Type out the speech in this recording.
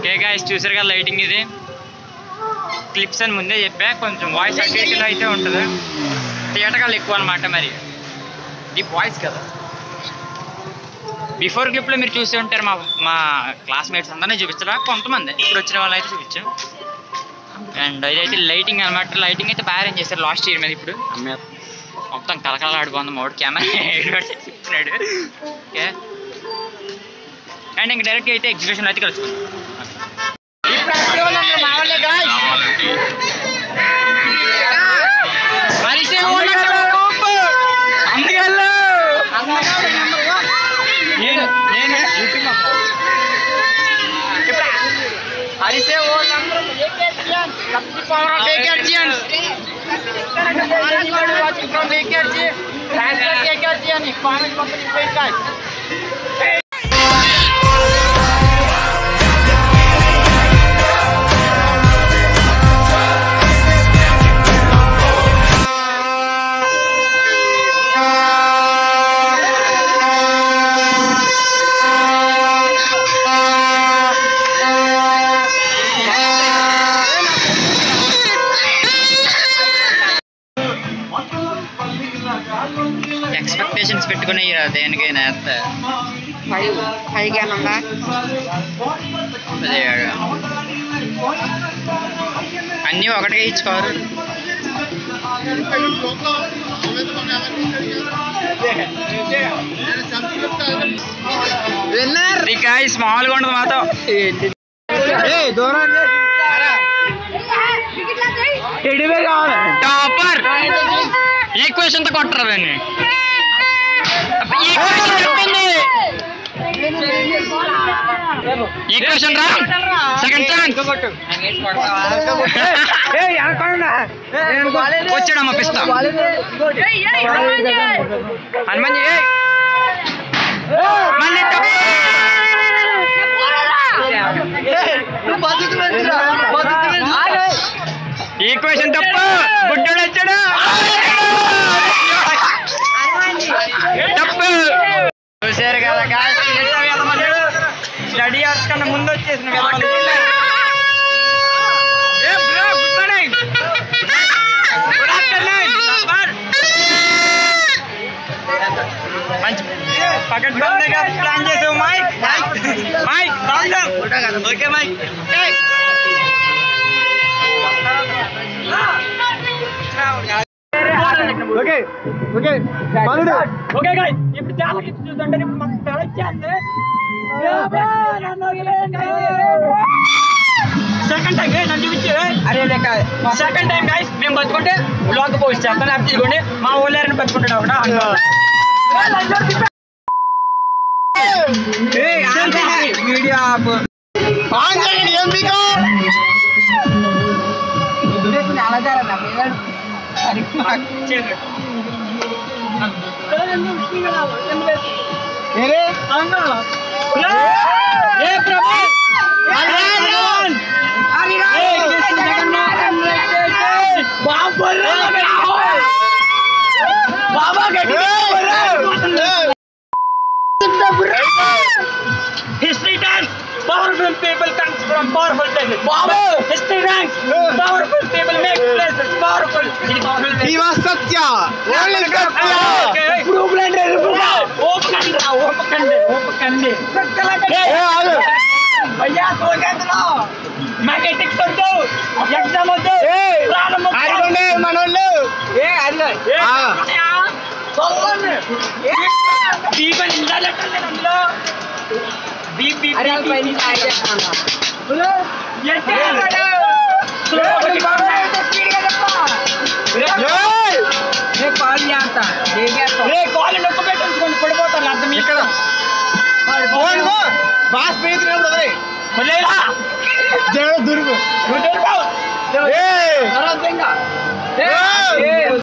Okay guys చూసారు కదా lighting ఇది క్లిప్స్ అని ముందే చెప్పా కొంచెం వాయిస్ అడ్జస్ట్లో అయితే ఉంటుంది థియేటర్లు ఎక్కువ అనమాట మరి ఈ వాయిస్ కదా బిఫోర్ క్లిప్లో మీరు చూసే ఉంటారు మా క్లాస్మేట్స్ అందరినీ చూపించరా కొంతమంది ఇప్పుడు వచ్చిన వాళ్ళు అయితే చూపించాం అండ్ ఇదైతే లైటింగ్ అనమాట లైటింగ్ అయితే బాగా అరేంజ్ చేస్తారు లాస్ట్ ఇయర్ మీద ఇప్పుడు మొత్తం కలకలాడిపోతుంది మామిడి కెమెరా చెప్తున్నాడు ఓకే అండ్ ఇంక డైరెక్ట్గా అయితే ఎగ్జిబిషన్ అయితే కలుసుకుందాం ఎక్స్పెక్టేషన్స్ పెట్టుకుని దేనికైనా అన్నీ ఒకటిగా ఇచ్చుకోరు స్మాల్గా ఉండదు మాతో టాపర్ ఈక్వేషన్ తో కొట్టరు దాన్ని ఈక్వేషన్ రా సెకండ్ ఛాన్స్ వచ్చాడమ్మ పిస్తా హనుమాన్ ఈక్వేషన్ తప్ప గుడ్డోడు వచ్చాడు తప్పు చూసారు కదా స్టడీ అవర్స్ కన్నా ముందు వచ్చేసిన మంచి పకడ్ బందగా ప్లాన్ చేసావు మైక్ ఓకే మైక్ ఇప్పుడు చాలా చూస్తుంటే మాకు వచ్చేస్తే సెకండ్ టైం నన్ను చూపించే అరే సెకండ్ టైం గైస్ మేము బతుకుంటే బ్లాగ్ పోస్ట్ చేస్తాను అది తీసుకోండి మా ఊళ్ళని బతుకుంటాడు ఒకట media History dance. Powerful people comes from powerful places. History dance. Powerful people make places powerful. He was Satya. Only Satya. Proof later. Open. भैया तो कहते हो मैग्नेटिक करतो एग्जाम होतो आरगोंडे मनोल्ले सोल्लोने दीपन इंदा लेटर అందులో दीप अरे पहली आइडिया खाना बोलो ये क्या स्लो स्पीड గా చెప్పా ये कॉल आता देखा तो ये कॉल నొక్కి పెట్టుకొని పడిపోతారు అర్థం ఇక్కడ ఫోన్ గో బాస్ పేదినప్పుడు అదే మళ్ళీలా జర దుర్గు ఏ అరదంగా ఏ